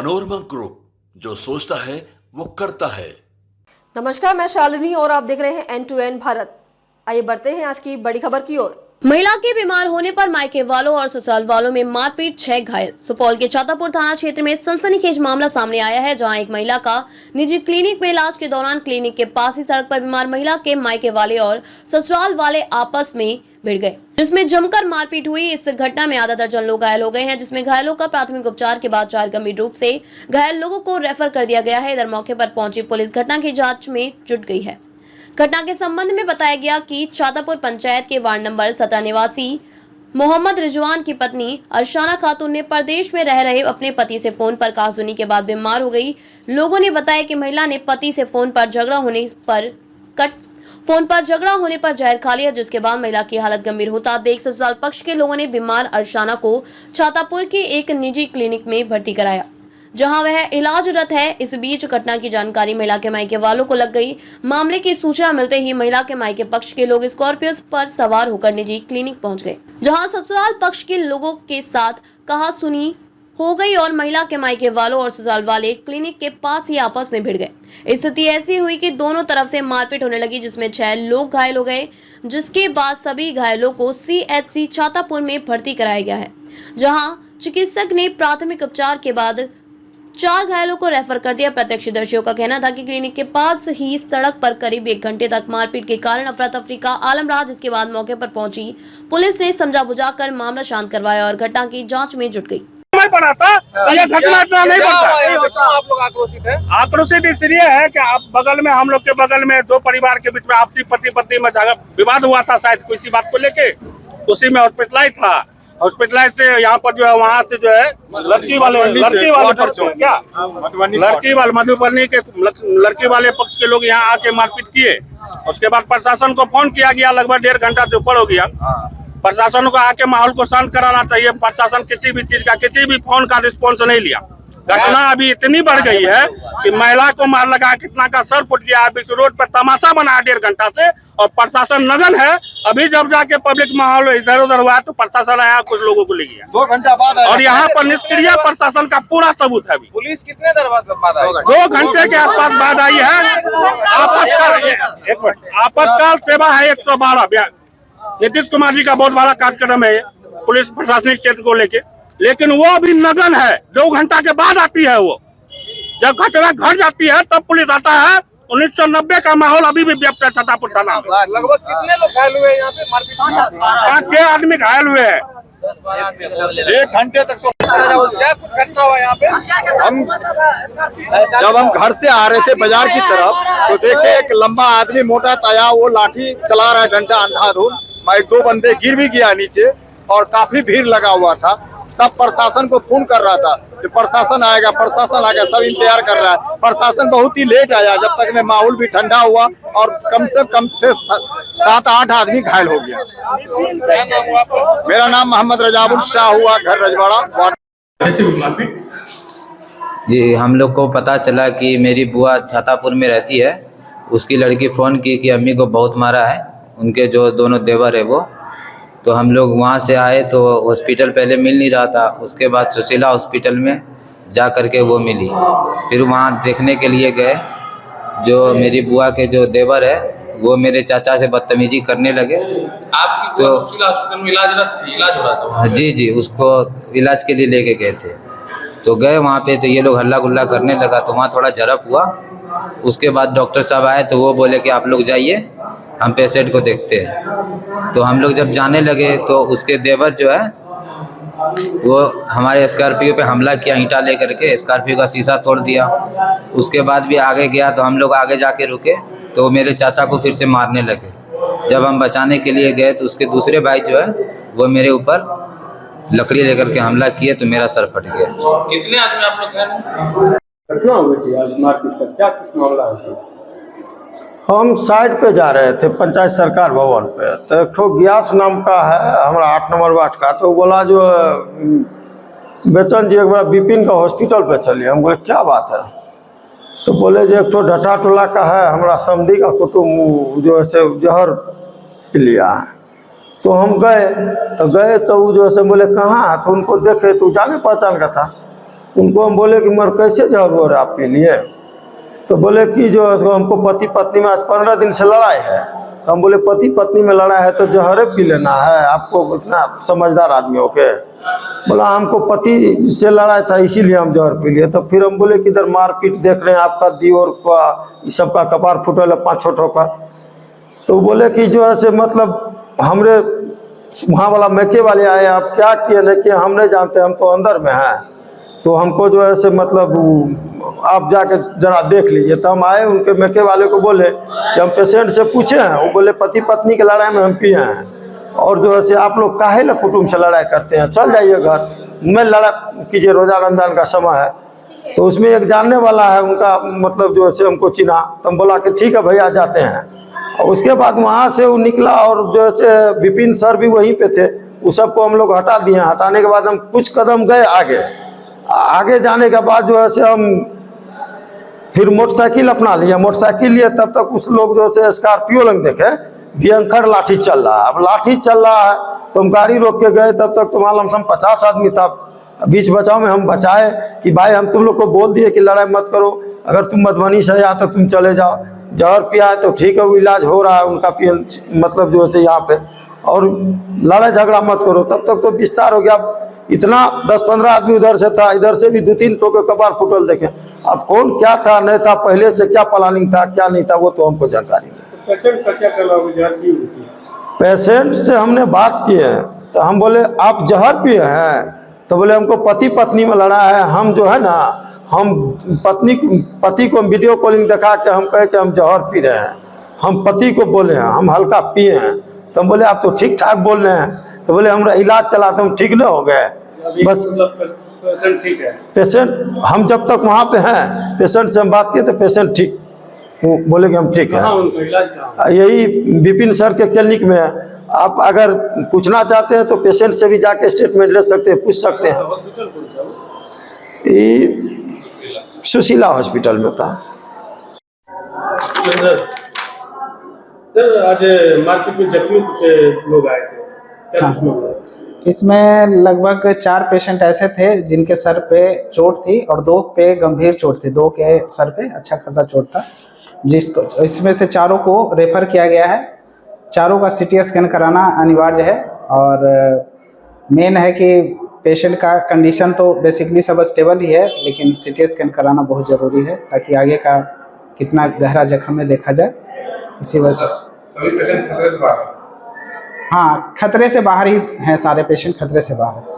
Manorama group, जो सोचता है वो करता है। नमस्कार, मैं शालिनी और आप देख रहे हैं N2N भारत। आइए बढ़ते हैं आज की बड़ी खबर की ओर। महिला के बीमार होने पर मायके वालों और ससुराल वालों में मारपीट, 6 घायल। सुपौल के छातापुर थाना क्षेत्र में सनसनीखेज मामला सामने आया है, जहां एक महिला का निजी क्लिनिक में इलाज के दौरान क्लिनिक के पास ही सड़क पर बीमार महिला के मायके वाले और ससुराल वाले आपस में भिड़ गए, जिसमें जमकर मारपीट हुई। इस घटना में आधा दर्जन लोग घायल हो गए हैं, जिसमें घायलों का प्राथमिक उपचार के बाद 4 गंभीर रूप से घायल लोगों को रेफर कर दिया गया है। इधर मौके पर पहुंची पुलिस घटना की जाँच में जुट गई है। घटना के संबंध में बताया गया कि छातापुर पंचायत के वार्ड नंबर 17 निवासी मोहम्मद रिजवान की पत्नी अरशाना खातून ने प्रदेश में रह रहे अपने पति से फोन पर कहासुनी के बाद बीमार हो गई। लोगों ने बताया कि महिला ने पति से फोन पर झगड़ा होने पर जहर खा लिया, जिसके बाद महिला की हालत गंभीर होता देख ससुराल पक्ष के लोगों ने बीमार अरशाना को छातापुर के एक निजी क्लिनिक में भर्ती कराया, जहां वह इलाजरत है। इस बीच घटना की जानकारी महिला के मायके वालों को लग गई। मामले की सूचना मिलते ही महिला के मायके पक्ष के लोग स्कॉर्पियो पर सवार होकर निजी क्लिनिक पहुंच गए, जहां ससुराल पक्ष के लोगों के साथ कहासुनी हो गई और महिला के मायके वालों और ससुराल वाले क्लिनिक के पास ही आपस में भिड़ गए। स्थिति ऐसी हुई कि दोनों तरफ से मारपीट होने लगी, जिसमें 6 लोग घायल हो गए, जिसके बाद सभी घायलों को CHC छातापुर में भर्ती कराया गया है, जहां चिकित्सक ने प्राथमिक उपचार के बाद 4 घायलों को रेफर कर दिया। प्रत्यक्षदर्शियों का कहना था कि क्लिनिक के पास ही सड़क पर करीब 1 घंटे तक मारपीट के कारण अफरा तफरी का आलम रहा, जिसके बाद मौके पर पहुंची पुलिस ने समझा बुझाकर मामला शांत करवाया और घटना की जांच में जुट गई। पड़ा था ये घटना इतना नहीं पड़ता। आप लोग आक्रोशित हैं? आक्रोशित इसलिए है कि आप बगल में, हम लोग के बगल में 2 परिवार के बीच में आपसी पति पत्नी में विवाद हुआ था, शायद किसी बात को लेके। उसी में हॉस्पिटलाइज था। हॉस्पिटलाइज से यहाँ पर जो है, वहाँ से जो है लड़की वाले पक्ष के लोग यहाँ आके मारपीट किए। उसके बाद प्रशासन को फोन किया गया, लगभग 1.5 घंटा से ऊपर हो गया। प्रशासन को आके माहौल को शांत कराना चाहिए। प्रशासन किसी भी चीज का, किसी भी फोन का रिस्पॉन्स नहीं लिया। घटना अभी इतनी बढ़ गई है कि महिला को मार लगा, कितना का सर फुट गया, बीच रोड पर तमाशा बना 1.5 घंटा से, और प्रशासन नगन है। अभी जब जाके पब्लिक माहौल इधर उधर हुआ तो प्रशासन आया, कुछ लोगों को ले गया 2 घंटा बाद, और यहाँ पर निष्क्रिय प्रशासन का पूरा सबूत है। अभी पुलिस कितने देर बाद आई? 2 घंटे के आसपास बाद आई है। आपातकाल सेवा है 112। नीतीश कुमार जी का बहुत बड़ा कार्यक्रम है पुलिस प्रशासनिक क्षेत्र को लेके, लेकिन वो अभी नगन है। 2 घंटा के बाद आती है वो। जब घटना घट जाती है तब पुलिस आता है। 1990 का माहौल अभी भी व्यक्त है छातापुर थाना में। लगभग कितने लोग घायल हुए यहाँ पे? मारपीट 5-6 आदमी घायल हुए हैं। 1 घंटे तक तो क्या कुछ घटना हुआ यहाँ पे? जब हम घर से आ रहे थे बाजार की तरफ, तो देखे एक लंबा आदमी, मोटा ताया, वो लाठी चला रहा है, डंडा अंधाधुंध। 1-2 बंदे गिर भी गया नीचे, और काफी भीड़ लगा हुआ था। सब प्रशासन को फोन कर रहा था कि प्रशासन आएगा, प्रशासन आएगा, सब इंतजार कर रहा है। प्रशासन बहुत ही लेट आया, जब तक में माहौल भी ठंडा हुआ, और कम से 7-8 आदमी घायल हो गया। क्या नाम हुआ आपका? मेरा नाम मोहम्मद रजाबुल शाह हुआ, घर रजवाड़ा। जी, हम लोग को पता चला कि मेरी बुआ छातापुर में रहती है। उसकी लड़की फ़ोन की कि अम्मी को बहुत मारा है, उनके जो दोनों देवर है वो। तो हम लोग वहाँ से आए तो हॉस्पिटल पहले मिल नहीं रहा था। उसके बाद सुशीला हॉस्पिटल में जा कर के वो मिली। फिर वहाँ देखने के लिए गए, जो मेरी बुआ के जो देवर है वो मेरे चाचा से बदतमीजी करने लगे। आपकी तो हॉस्पिटल में इलाज हो रहा था? जी, उसको इलाज के लिए लेके गए थे। तो गए वहाँ पे, तो ये लोग हल्ला गुल्ला करने लगा, तो वहाँ थोड़ा झड़प हुआ। उसके बाद डॉक्टर साहब आए तो वो बोले कि आप लोग जाइए, हम पेशेंट को देखते हैं। तो हम लोग जब जाने लगे तो उसके देवर जो है वो हमारे स्कॉर्पियो पे हमला किया, ईंटा लेकर के स्कॉर्पियो का शीशा तोड़ दिया। उसके बाद भी आगे गया तो हम लोग आगे जाके रुके तो मेरे चाचा को फिर से मारने लगे। जब हम बचाने के लिए गए तो उसके दूसरे भाई जो है वो मेरे ऊपर लकड़ी लेकर के हमला किए, तो मेरा सर फट गया। कितने आदमी आप लोग घायल? घटना हुई थी आज मारपीट का, क्या कुछ मामला है? हम साइड पे जा रहे थे पंचायत सरकार भवन पे, तो एक ठो ग्यास नाम का है हमारा 8 नंबर वार्ड का, तो बोला जो बेचन जी एक बार बिपिन का हॉस्पिटल पे चलिए। हम बोले क्या बात है? तो बोले जो एक ठो ढटा टोला का है, हमारा समधी का कुटुम्ब जो है जहर पी लिया है। तो हम गए तो वो जो है बोले कहाँ है? तो उनको देखे तो जाने पहचान का था। उनको हम बोले कि मर कैसे जहर हो रहा आप पी लिए? तो बोले कि जो है हमको पति पत्नी में आज 15 दिन से लड़ाई है। तो हम बोले पति पत्नी में लड़ाई है तो जहर पी लेना है आपको, इतना समझदार आदमी हो के? बोला हमको पति से लड़ाई था इसीलिए हम जहर पी लिए। तो फिर हम बोले कि इधर मारपीट देख रहे हैं आपका दियोर का इस सब का कपार फुटल है 5 छोटों का। तो बोले कि जो है से मतलब हमरे वहाँ वाला मैके वाले आए, आप क्या किए नहीं किए हम नहीं जानते, हम तो अंदर में हैं, तो हमको जो है से मतलब आप जाके जरा देख लीजिए। तो हम आए, उनके मैके वाले को बोले कि हम पेशेंट से पूछे हैं, वो बोले पति पत्नी की लड़ाई में हम पिए हैं, और जो है से आप लोग काहे ल कुटुंब से लड़ाई करते हैं, चल जाइए घर में लड़ाई कीजिए, रोजा रमजान का समय है। तो उसमें एक जानने वाला है उनका मतलब जो है से हमको चिन्हा। तो हम बोला कि ठीक है भैया जाते हैं। और उसके बाद वहाँ से वो निकला और जो है विपिन सर भी वहीं पे थे, उस सबको हम लोग हटा दिए। हटाने के बाद हम कुछ कदम गए आगे जाने के बाद जो है से हम फिर मोटरसाइकिल अपना लिया। मोटरसाइकिल लिए तब तक कुछ लोग जो है स्कॉर्पियो लंग देखे भयंकर लाठी चल रहा है। अब लाठी चल रहा है तो हम गाड़ी रोक के गए, तब तक तो मालूम हम 50 आदमी था। बीच बचाव में हम बचाए कि भाई हम तुम लोग को बोल दिए कि लड़ाई मत करो, अगर तुम मधुबनी से या तो तुम चले जाओ। जहर पिया है तो ठीक है, वो इलाज हो रहा है उनका मतलब जो है यहाँ पे, और लड़ाई झगड़ा मत करो। तब तक तो विस्तार हो गया। इतना 10-15 आदमी उधर से था, इधर से भी 2-3 टो के कपार फुटल देखे। अब कौन क्या था नहीं था, पहले से क्या प्लानिंग था क्या नहीं था, वो तो हमको जानकारी नहीं। पेशेंट का क्या कहना है? पेशेंट से हमने बात की है तो हम बोले आप जहर पिए हैं? तो बोले हमको पति पत्नी में लड़ा है, हम जो है ना हम पति को वीडियो कॉलिंग दिखा के हम कहे कि हम जहर पी रहे हैं, हम पति को बोले हैं हम हल्का पिए हैं। तो हम बोले आप तो ठीक ठाक बोल रहे हैं। तो बोले हमारा इलाज चला तो हम ठीक नहीं हो गए। बस पेशेंट ठीक है? पेशेंट हम जब तक वहाँ पे हैं पेशेंट से हम बात किए तो पेशेंट ठीक, वो बोले कि हम ठीक है। यही विपिन सर के क्लिनिक में है। आप अगर पूछना चाहते हैं तो पेशेंट से भी जाके स्टेटमेंट ले सकते हैं, पूछ सकते हैं। ये सुशीला हॉस्पिटल में था। सर आज मार्केट में जख्मी कुछ लोग आए थे, क्या कुछ लोग आए? इसमें लगभग 4 पेशेंट ऐसे थे जिनके सर पे चोट थी और 2 पे गंभीर चोट थी। 2 के सर पे अच्छा खासा चोट था, जिसको इसमें से 4 को रेफर किया गया है। 4 का CT स्कैन कराना अनिवार्य है, और मेन है कि पेशेंट का कंडीशन तो बेसिकली सब स्टेबल ही है, लेकिन CT स्कैन कराना बहुत ज़रूरी है ताकि आगे का कितना गहरा जख्म है देखा जाए। इसी वजह से सभी पेशेंट खतरे से बाहर? हाँ, खतरे से बाहर ही हैं, सारे पेशेंट खतरे से बाहर हैं।